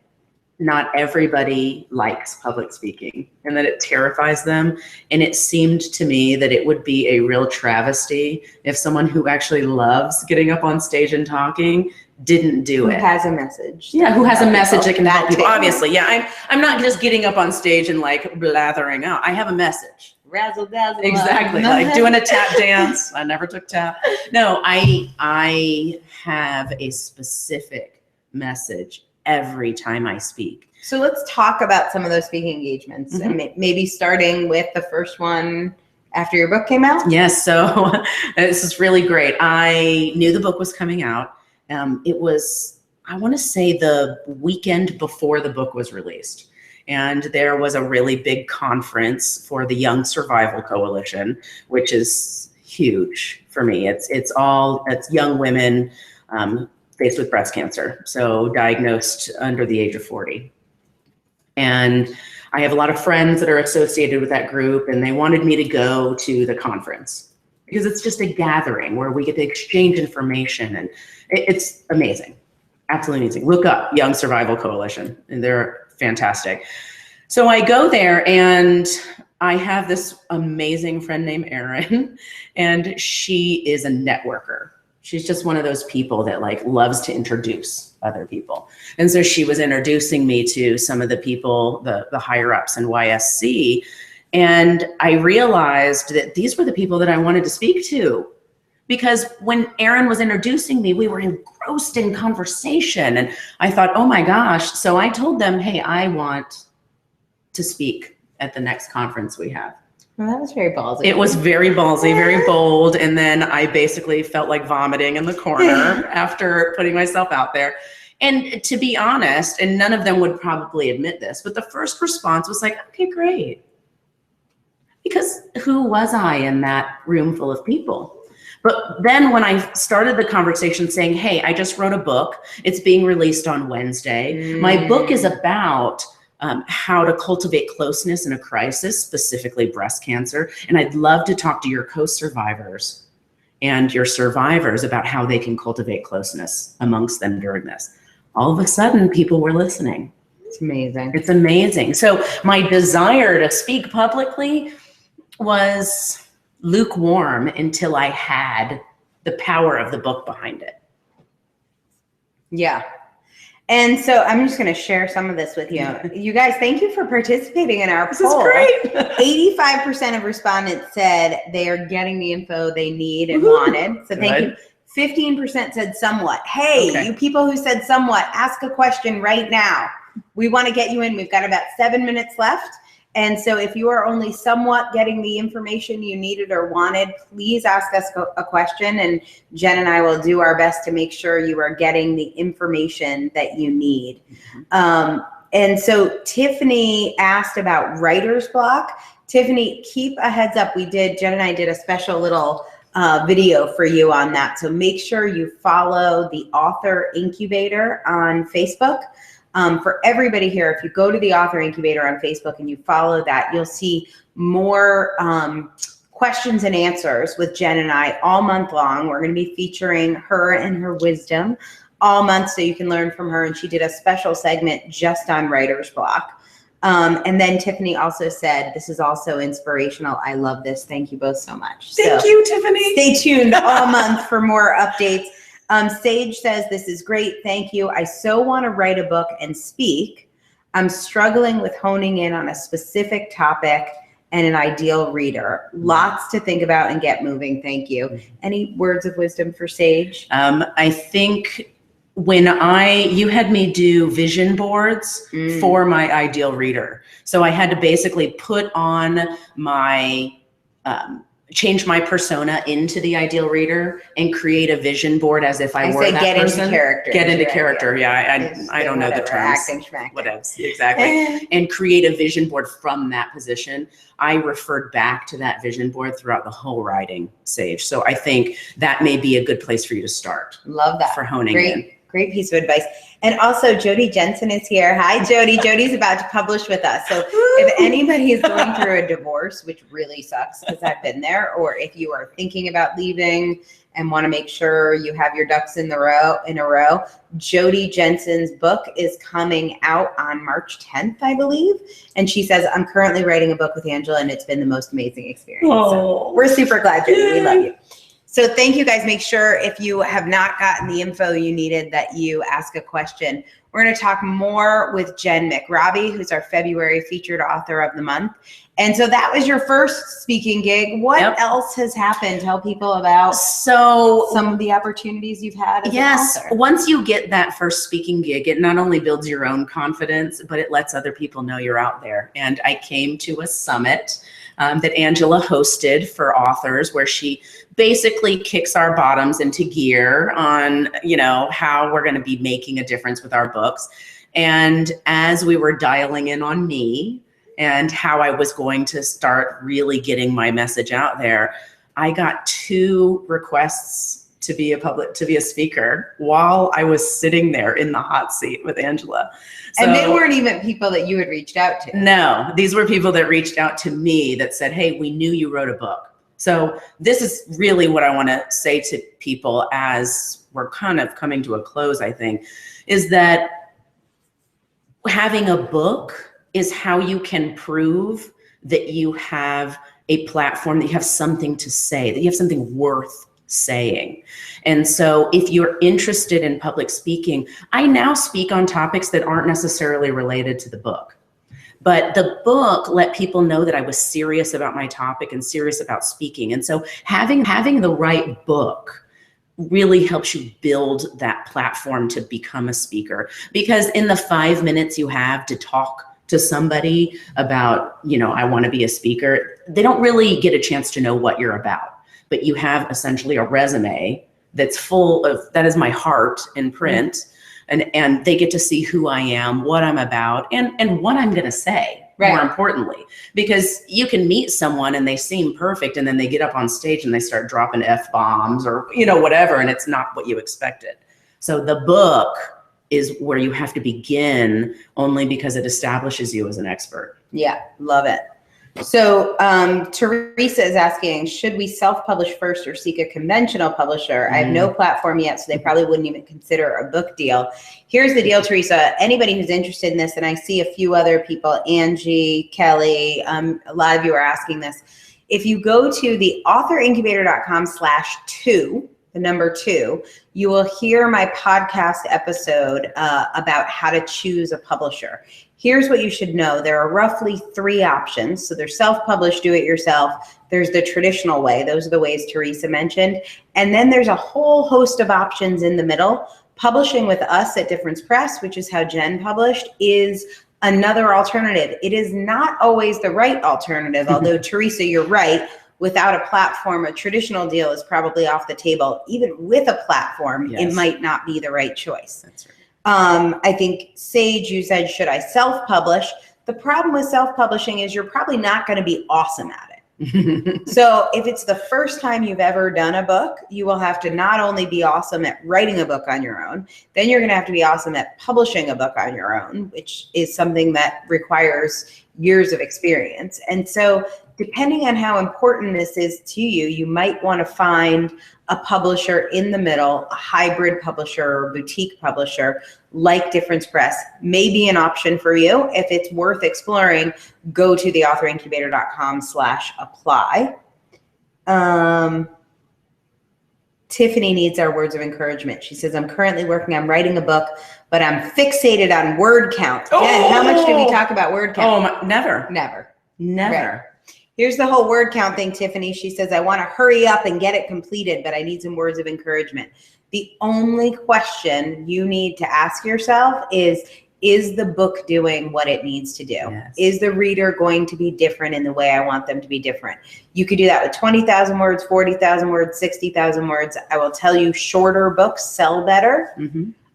not everybody likes public speaking and that it terrifies them. And it seemed to me that it would be a real travesty if someone who actually loves getting up on stage and talking didn't do it. Who has a message. Yeah, who has a message that can help people. too. Obviously, yeah, I'm not just getting up on stage and like blathering out. I have a message. Razzle dazzle. Exactly, like doing a tap dance. I never took tap. No, I have a specific message every time I speak. So let's talk about some of those speaking engagements and maybe starting with the first one after your book came out. Yes, so this is really great. I knew the book was coming out. It was, I want to say, the weekend before the book was released. And there was a really big conference for the Young Survival Coalition, which is huge for me. It's young women faced with breast cancer, so diagnosed under the age of 40. And I have a lot of friends that are associated with that group, and they wanted me to go to the conference because it's just a gathering where we get to exchange information, and it's amazing, absolutely amazing. Look up Young Survival Coalition, and they're fantastic. So I go there, and I have this amazing friend named Erin, and she is a networker. She's just one of those people that like loves to introduce other people. And so she was introducing me to some of the people, the higher ups in YSC. And I realized that these were the people that I wanted to speak to, because when Erin was introducing me, we were engrossed in conversation. And I thought, oh my gosh. So I told them, hey, I want to speak at the next conference we have. Well, that was very ballsy. It was very ballsy, very bold. And then I basically felt like vomiting in the corner after putting myself out there. And to be honest, and none of them would probably admit this, but the first response was like, okay, great. Because who was I in that room full of people? But then when I started the conversation saying, hey, I just wrote a book. It's being released on Wednesday. My book is about how to cultivate closeness in a crisis, specifically breast cancer. And I'd love to talk to your co-survivors and your survivors about how they can cultivate closeness amongst them during this. All of a sudden, people were listening. It's amazing. It's amazing. So my desire to speak publicly was lukewarm until I had the power of the book behind it. Yeah. And so I'm just going to share some of this with you. You guys, thank you for participating in our poll. This is great. 85% of respondents said they are getting the info they need and wanted. So thank you. 15% said somewhat. Hey, you people who said somewhat, ask a question right now. We want to get you in. We've got about 7 minutes left. And so if you are only somewhat getting the information you needed or wanted, please ask us a question, and Jen and I will do our best to make sure you are getting the information that you need. And so Tiffany asked about writer's block. Tiffany, keep a heads up. Jen and I did a special little video for you on that. So make sure you follow the Author Incubator on Facebook. For everybody here, if you go to the Author Incubator on Facebook and you follow that, you'll see more questions and answers with Jen and I all month long. We're going to be featuring her and her wisdom all month so you can learn from her. And she did a special segment just on writer's block. And then Tiffany also said, this is also inspirational. I love this. Thank you both so much. Thank you, Tiffany. Stay tuned all month for more updates. Sage says, this is great. Thank you. I so want to write a book and speak. I'm struggling with honing in on a specific topic and an ideal reader. Lots to think about and get moving. Thank you. Any words of wisdom for Sage? I think when you had me do vision boards for my ideal reader. So I had to basically put on my, change my persona into the ideal reader and create a vision board as if I were that person. Get into character. Get into character. Yeah, I don't know the terms. Acting, schmacking. Whatever, exactly. And create a vision board from that position. I referred back to that vision board throughout the whole writing stage. So I think that may be a good place for you to start. Love that. For honing in. Great piece of advice. And also Jody Jensen is here. Hi, Jody. Jody's about to publish with us. So if anybody is going through a divorce, which really sucks because I've been there, or if you are thinking about leaving and want to make sure you have your ducks in a row, Jody Jensen's book is coming out on March 10th, I believe. And she says, I'm currently writing a book with Angela and it's been the most amazing experience. So we're super glad, Jody. We love you. So thank you guys. Make sure if you have not gotten the info you needed that you ask a question. We're going to talk more with Jenn McRobbie, who's our February featured author of the month. And so that was your first speaking gig. What else has happened? Tell people about some of the opportunities you've had as an author. Once you get that first speaking gig, it not only builds your own confidence, but it lets other people know you're out there. And I came to a summit that Angela hosted for authors where she basically kicks our bottoms into gear on, how we're going to be making a difference with our books. And as we were dialing in on me and how I was going to start really getting my message out there, I got 2 requests to be a speaker while I was sitting there in the hot seat with Angela. And they weren't even people that you had reached out to. No, these were people that reached out to me that said, hey, we knew you wrote a book. So this is really what I want to say to people as we're kind of coming to a close, I think, is that having a book is how you can prove that you have a platform, that you have something to say, that you have something worth saying. And so if you're interested in public speaking, I now speak on topics that aren't necessarily related to the book. But the book let people know that I was serious about my topic and serious about speaking. And so having the right book really helps you build that platform to become a speaker. Because in the 5 minutes you have to talk to somebody about, I want to be a speaker, they don't really get a chance to know what you're about. But you have essentially a resume that's full of, that is my heart in print. And they get to see who I am, what I'm about, and what I'm going to say, more importantly. Because you can meet someone and they seem perfect, and then they get up on stage and they start dropping F-bombs or, whatever, and it's not what you expected. So the book is where you have to begin, only because it establishes you as an expert. Yeah, love it. So Teresa is asking, should we self-publish first or seek a conventional publisher? I have no platform yet, so they probably wouldn't even consider a book deal. Here's the deal, Teresa. Anybody who's interested in this, and I see a few other people, Angie, Kelly, a lot of you are asking this. If you go to the authorincubator.com/2, the number 2, you will hear my podcast episode about how to choose a publisher. Here's what you should know. There are roughly 3 options. So there's self-published, do-it-yourself. There's the traditional way. Those are the ways Teresa mentioned. And then there's a whole host of options in the middle. Publishing with us at Difference Press, which is how Jenn published, is another alternative. It is not always the right alternative, although Teresa, you're right. Without a platform, a traditional deal is probably off the table. Even with a platform, it might not be the right choice. That's right. I think, Sage, you said, should I self-publish? The problem with self-publishing is you're probably not going to be awesome at it. So if it's the first time you've ever done a book, you will have to not only be awesome at writing a book on your own, then you're going to have to be awesome at publishing a book on your own, which is something that requires years of experience. And so depending on how important this is to you, you might want to find a publisher in the middle, a hybrid publisher or boutique publisher like Difference Press may be an option for you. If it's worth exploring, go to the authorincubator.com/apply. Tiffany needs our words of encouragement. She says, I'm currently working on writing a book, but I'm fixated on word count. Jen, how much did we talk about word count? Oh, never. Never. Never. Right. Here's the whole word count thing, Tiffany. She says, I want to hurry up and get it completed, but I need some words of encouragement. The only question you need to ask yourself is the book doing what it needs to do? Yes. Is the reader going to be different in the way I want them to be different? You could do that with 20,000 words, 40,000 words, 60,000 words. I will tell you, shorter books sell better.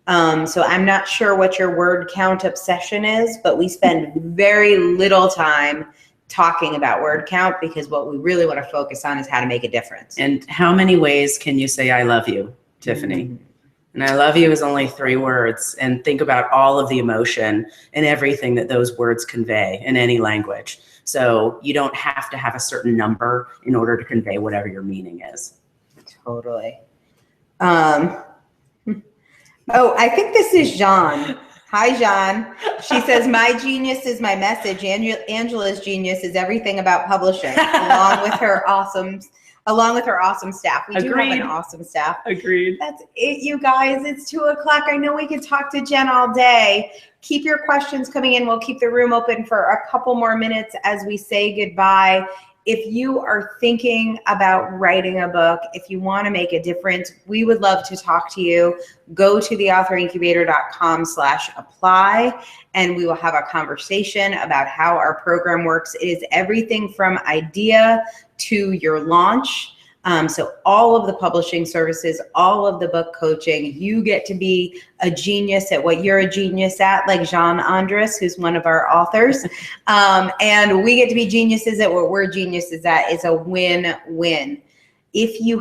So I'm not sure what your word count obsession is, but we spend very little time talking about word count because what we really want to focus on is how to make a difference. And how many ways can you say I love you, Tiffany? And I love you is only 3 words. And think about all of the emotion and everything that those words convey in any language. So you don't have to have a certain number in order to convey whatever your meaning is. Totally. Oh, I think this is Jean. Hi, Jean. She says, my genius is my message. Angela's genius is everything about publishing, along with her awesome staff. We do have an awesome staff. Agreed. That's it, you guys. It's 2:00. I know we could talk to Jenn all day. Keep your questions coming in. We'll keep the room open for a couple more minutes as we say goodbye. If you are thinking about writing a book, if you want to make a difference, we would love to talk to you. Go to theauthorincubator.com/apply and we will have a conversation about how our program works. It is everything from idea to your launch. So all of the publishing services, all of the book coaching, you get to be a genius at what you're a genius at, like Jean Andres, who's one of our authors. And we get to be geniuses at what we're geniuses at. It's a win-win. If you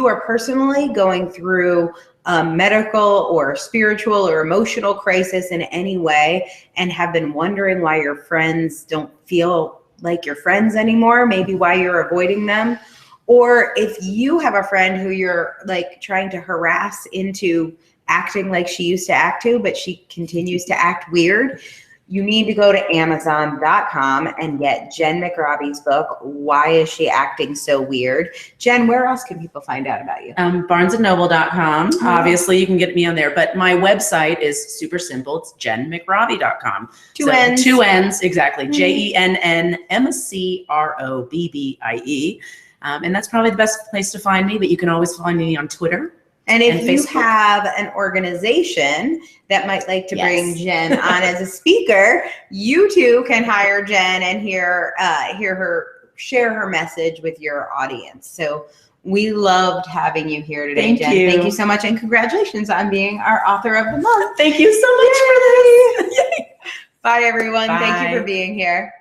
are personally going through a medical or spiritual or emotional crisis in any way and have been wondering why your friends don't feel like your friends anymore, maybe why you're avoiding them, or if you have a friend who you're like trying to harass into acting like she used to act to, but she continues to act weird, you need to go to Amazon.com and get Jenn McRobbie's book, Why Is She Acting So Weird? Jenn, where else can people find out about you? BarnesandNoble.com. Obviously, you can get me on there, but my website is super simple. It's JennMcRobbie.com. Two N's. 2 N's, exactly. JennMcRobbie. And that's probably the best place to find me, but you can always find me on Twitter. And if you have an organization that might like to bring Jenn on as a speaker, you too can hire Jenn and hear her share her message with your audience. So we loved having you here today, Jenn. Thank you so much, and congratulations on being our author of the month. Thank you so much for this. Bye, everyone. Bye. Thank you for being here.